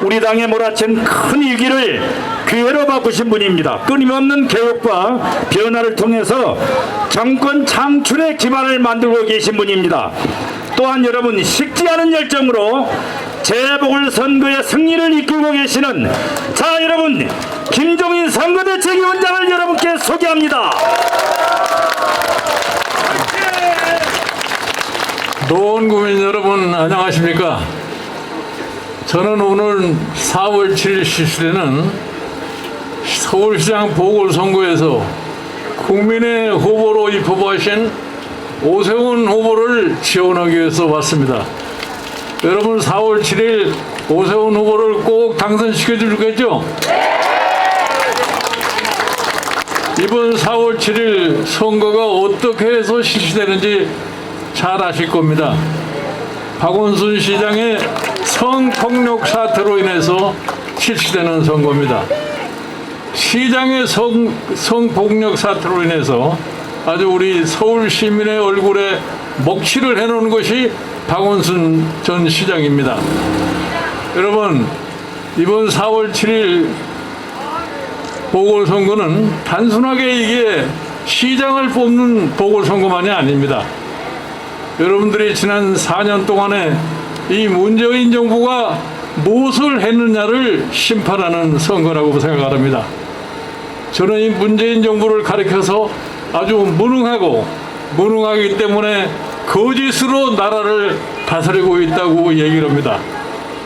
우리 당에 몰아친 큰 위기를 기회로 바꾸신 분입니다. 끊임없는 개혁과 변화를 통해서 정권 창출의 기반을 만들고 계신 분입니다. 또한 여러분, 식지 않은 열정으로 재보궐선거의 승리를 이끌고 계시는, 자 여러분, 김종인 선거대책위원장을 여러분께 소개합니다. 노원구민 여러분, 안녕하십니까? 저는 오늘 4월 7일 실시되는 서울시장 보궐선거에서 국민의 후보로 입후보하신 오세훈 후보를 지원하기 위해서 왔습니다. 여러분, 4월 7일 오세훈 후보를 꼭 당선시켜 주겠죠? 이번 4월 7일 선거가 어떻게 해서 실시되는지 잘 아실 겁니다. 박원순 시장의 성폭력 사태로 인해서 실시되는 선거입니다. 시장의 성폭력 사태로 인해서 아주 우리 서울 시민의 얼굴에 먹칠을 해놓은 것이 박원순 전 시장입니다. 여러분, 이번 4월 7일 보궐선거는 단순하게 이게 시장을 뽑는 보궐선거만이 아닙니다. 여러분들이 지난 4년 동안에 이 문재인 정부가 무엇을 했느냐를 심판하는 선거라고 생각합니다. 저는 이 문재인 정부를 가리켜서 아주 무능하기 때문에 거짓으로 나라를 다스리고 있다고 얘기를 합니다.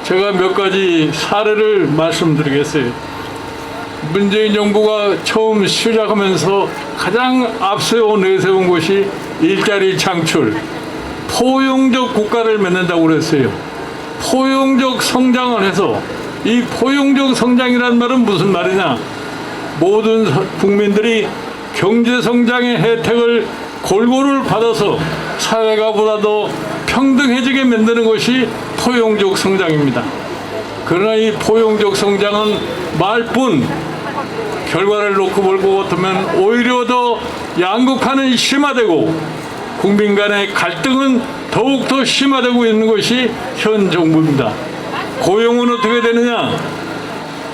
제가 몇 가지 사례를 말씀드리겠어요. 문재인 정부가 처음 시작하면서 가장 앞세워 내세운 것이 일자리 창출, 포용적 국가를 맺는다고 그랬어요. 포용적 성장을 해서, 이 포용적 성장이란 말은 무슨 말이냐? 모든 국민들이 경제성장의 혜택을 골고루 받아서 사회가 보다 더 평등해지게 만드는 것이 포용적 성장입니다. 그러나 이 포용적 성장은 말뿐, 결과를 놓고 볼 것 같으면 오히려 더 양극화는 심화되고 국민 간의 갈등은 더욱더 심화되고 있는 것이 현 정부입니다. 고용은 어떻게 되느냐?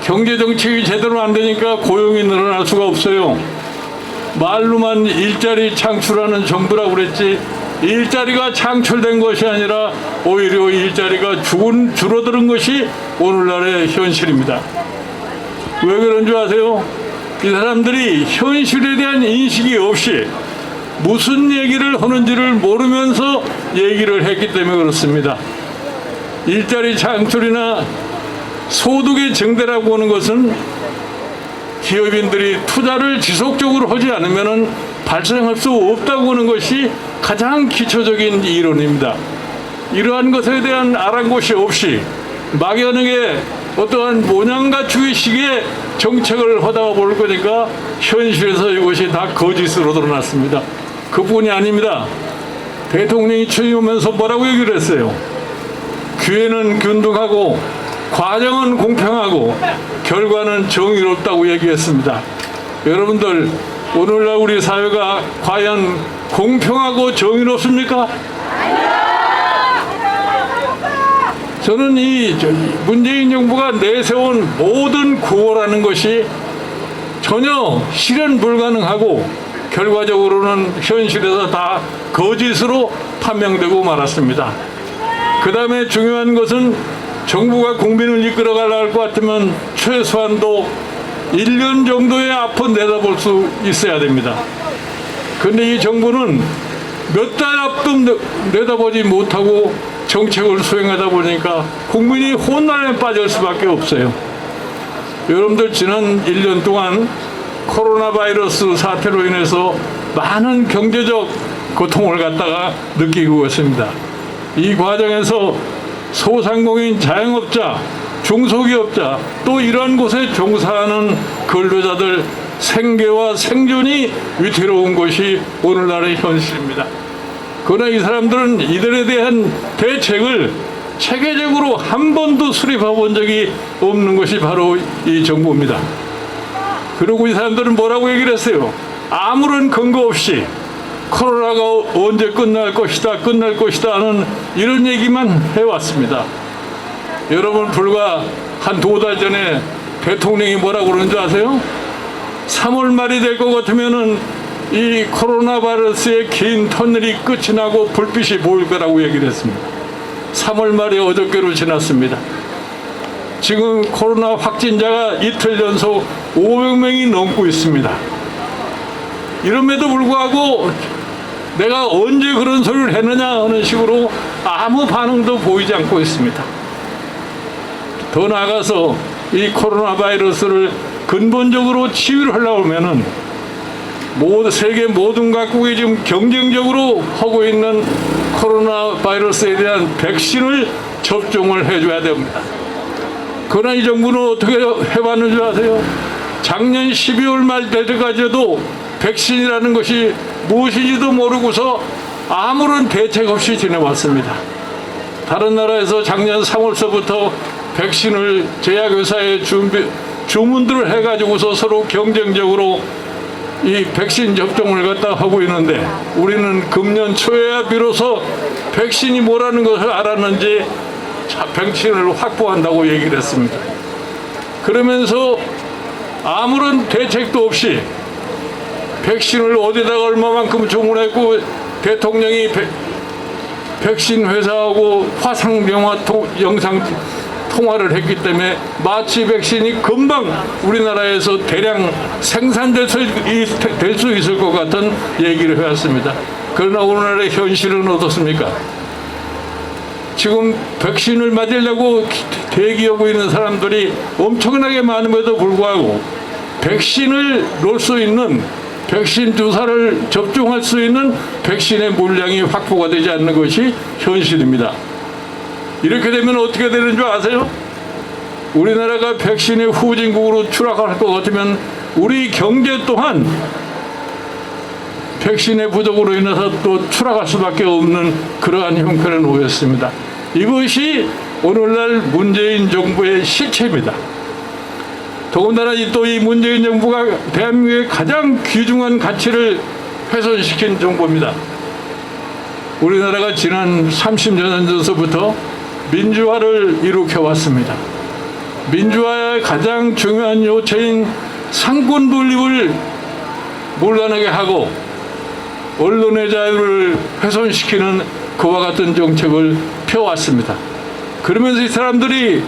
경제정책이 제대로 안 되니까 고용이 늘어날 수가 없어요. 말로만 일자리 창출하는 정부라고 그랬지, 일자리가 창출된 것이 아니라 오히려 일자리가 줄어드는 것이 오늘날의 현실입니다. 왜 그런 줄 아세요? 이 사람들이 현실에 대한 인식이 없이 무슨 얘기를 하는지를 모르면서 얘기를 했기 때문에 그렇습니다. 일자리 창출이나 소득의 증대라고 하는 것은 기업인들이 투자를 지속적으로 하지 않으면 발생할 수 없다고 하는 것이 가장 기초적인 이론입니다. 이러한 것에 대한 아랑곳이 없이 막연하게 어떠한 모양 갖추기 식의 정책을 하다가 볼 거니까 현실에서 이것이 다 거짓으로 드러났습니다. 그뿐이 아닙니다. 대통령이 취임하면서 뭐라고 얘기를 했어요? 기회는 균등하고 과정은 공평하고 결과는 정의롭다고 얘기했습니다. 여러분들, 오늘날 우리 사회가 과연 공평하고 정의롭습니까? 저는 이 문재인 정부가 내세운 모든 구호라는 것이 전혀 실현 불가능하고 결과적으로는 현실에서 다 거짓으로 판명되고 말았습니다. 그 다음에 중요한 것은 정부가 국민을 이끌어가려 할 것 같으면 최소한도 1년 정도의 앞을 내다볼 수 있어야 됩니다. 그런데 이 정부는 몇 달 앞도 내다보지 못하고 정책을 수행하다 보니까 국민이 혼란에 빠질 수밖에 없어요. 여러분들, 지난 1년 동안 코로나 바이러스 사태로 인해서 많은 경제적 고통을 갖다가 느끼고 있습니다. 이 과정에서 소상공인, 자영업자, 중소기업자, 또 이러한 곳에 종사하는 근로자들 생계와 생존이 위태로운 것이 오늘날의 현실입니다. 그러나 이 사람들은 이들에 대한 대책을 체계적으로 한 번도 수립해 본 적이 없는 것이 바로 이 정부입니다. 그리고 이 사람들은 뭐라고 얘기를 했어요? 아무런 근거 없이 코로나가 언제 끝날 것이다 하는 이런 얘기만 해왔습니다. 여러분, 불과 한 2달 전에 대통령이 뭐라고 그러는 줄 아세요? 3월 말이 될 것 같으면은 이 코로나 바이러스의 긴 터널이 끝이 나고 불빛이 보일 거라고 얘기를 했습니다. 3월 말이 어저께로 지났습니다. 지금 코로나 확진자가 이틀 연속 500명이 넘고 있습니다. 이럼에도 불구하고 내가 언제 그런 소리를 했느냐 하는 식으로 아무 반응도 보이지 않고 있습니다. 더 나아가서 이 코로나 바이러스를 근본적으로 치유를 하려고 하면은 세계 모든 각국이 지금 경쟁적으로 하고 있는 코로나 바이러스에 대한 백신을 접종을 해줘야 됩니다. 그러나 이 정부는 어떻게 해봤는 줄 아세요? 작년 12월 말 될 때까지도 백신이라는 것이 무엇인지도 모르고서 아무런 대책 없이 지내왔습니다. 다른 나라에서 작년 3월서부터 백신을 제약회사에 주문들을 해가지고서 서로 경쟁적으로 이 백신 접종을 갖다 하고 있는데 우리는 금년 초에야 비로소 백신이 뭐라는 것을 알았는지 백신을 확보한다고 얘기를 했습니다. 그러면서 아무런 대책도 없이 백신을 어디다가 얼마만큼 주문했고 대통령이 백신 회사하고 화상영화 영상 통화를 했기 때문에 마치 백신이 금방 우리나라에서 대량 생산될 수 있을 것 같은 얘기를 해왔습니다. 그러나 오늘날의 현실은 어떻습니까? 지금 백신을 맞으려고 대기하고 있는 사람들이 엄청나게 많음에도 불구하고 백신을 놓을 수 있는 백신 주사를 접종할 수 있는 백신의 물량이 확보가 되지 않는 것이 현실입니다. 이렇게 되면 어떻게 되는 줄 아세요? 우리나라가 백신의 후진국으로 추락할 것 같으면 우리 경제 또한 백신의 부족으로 인해서 또 추락할 수밖에 없는 그러한 형편에 놓였습니다. 이것이 오늘날 문재인 정부의 실체입니다. 더군다나 또 이 문재인 정부가 대한민국의 가장 귀중한 가치를 훼손시킨 정부입니다. 우리나라가 지난 30년 전서부터 민주화를 일으켜왔습니다. 민주화의 가장 중요한 요체인 상권 분립을 물러나게 하고 언론의 자유를 훼손시키는 그와 같은 정책을 펴왔습니다. 그러면서 이 사람들이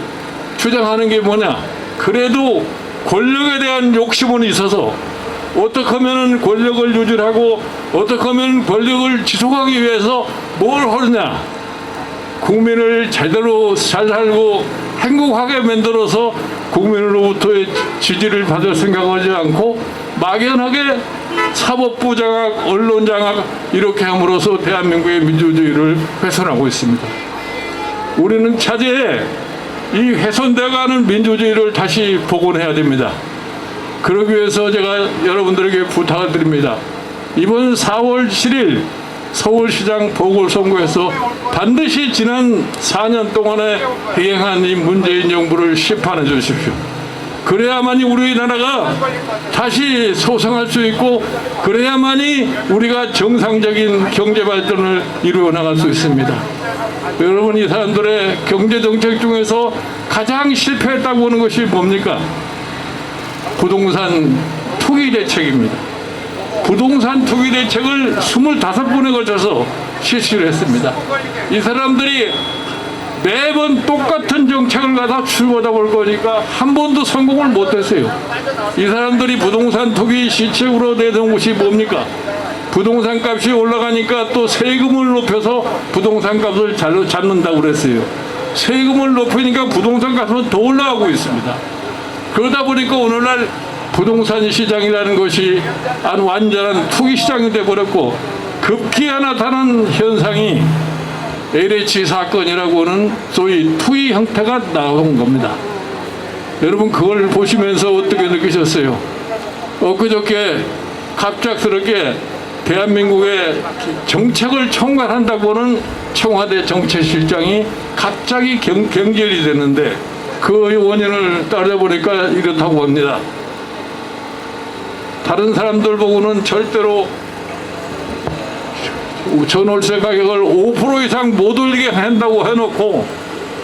주장하는 게 뭐냐? 그래도 권력에 대한 욕심은 있어서 어떻게 하면 권력을 유지하고 어떻게 하면 권력을 지속하기 위해서 뭘 하느냐? 국민을 제대로 잘 살고 행복하게 만들어서 국민으로부터의 지지를 받을 생각하지 않고 막연하게 사법부 장악, 언론 장악 이렇게 함으로써 대한민국의 민주주의를 훼손하고 있습니다. 우리는 차제에 이 훼손돼가는 민주주의를 다시 복원해야 됩니다. 그러기 위해서 제가 여러분들에게 부탁을 드립니다. 이번 4월 7일 서울시장 보궐선거에서 반드시 지난 4년 동안에 행한 이 문재인 정부를 심판해 주십시오. 그래야만이 우리나라가 다시 소생할 수 있고 그래야만이 우리가 정상적인 경제 발전을 이루어 나갈 수 있습니다. 여러분, 이 사람들의 경제 정책 중에서 가장 실패했다고 하는 것이 뭡니까? 부동산 투기 대책입니다. 부동산 투기 대책을 25번에 걸쳐서 실시를 했습니다. 이 사람들이 매번 똑같은 정책을 갖다 출보다 볼 거니까 한 번도 성공을 못했어요. 이 사람들이 부동산 투기 시책으로 내던 것이 뭡니까? 부동산 값이 올라가니까 또 세금을 높여서 부동산 값을 잡는다고 그랬어요. 세금을 높이니까 부동산 값은 더 올라가고 있습니다. 그러다 보니까 오늘날 부동산 시장이라는 것이 완전한 투기 시장이 되어버렸고 급기야 나타난 현상이 LH 사건이라고 하는 소위 투기 형태가 나온 겁니다. 여러분, 그걸 보시면서 어떻게 느끼셨어요? 엊그저께 갑작스럽게 대한민국의 정책을 총괄한다고는 청와대 정책실장이 갑자기 경질이 됐는데 그 원인을 따져보니까 이렇다고 합니다. 다른 사람들 보고는 절대로 전월세 가격을 5% 이상 못 올리게 한다고 해놓고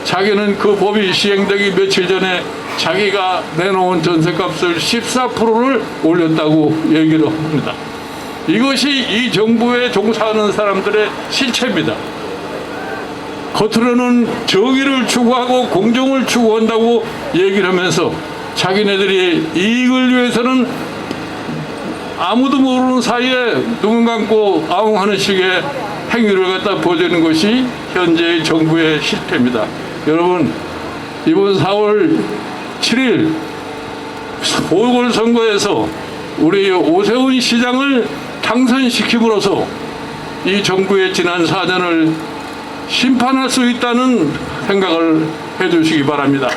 자기는 그 법이 시행되기 며칠 전에 자기가 내놓은 전세값을 14%를 올렸다고 얘기를 합니다. 이것이 이 정부에 종사하는 사람들의 실체입니다. 겉으로는 정의를 추구하고 공정을 추구한다고 얘기를 하면서 자기네들이 이익을 위해서는 아무도 모르는 사이에 눈 감고 아웅하는 식의 행위를 갖다 보여주는 것이 현재의 정부의 실태입니다. 여러분, 이번 4월 7일 보궐선거에서 우리 오세훈 시장을 당선시킴으로써 이 정부의 지난 4년을 심판할 수 있다는 생각을 해주시기 바랍니다.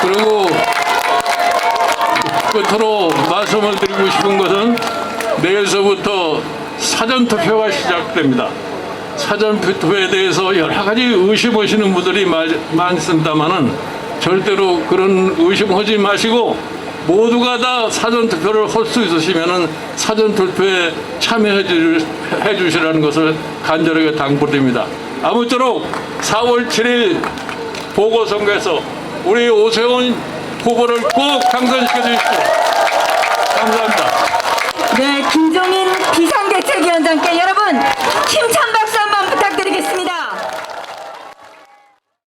그리고 끝으로 말씀을 드리고 싶은 것은 내일서부터 사전투표가 시작됩니다. 사전투표에 대해서 여러 가지 의심하시는 분들이 많습니다만은 절대로 그런 의심하지 마시고 모두가 다 사전투표를 할 수 있으시면은 사전투표에 참여해 주시라는 것을 간절하게 당부드립니다. 아무쪼록 4월 7일 보궐선거에서 우리 오세훈 후보를 꼭 당선시켜 주십시오. 감사합니다. 네, 김종인 비상대책위원장께 여러분 힘찬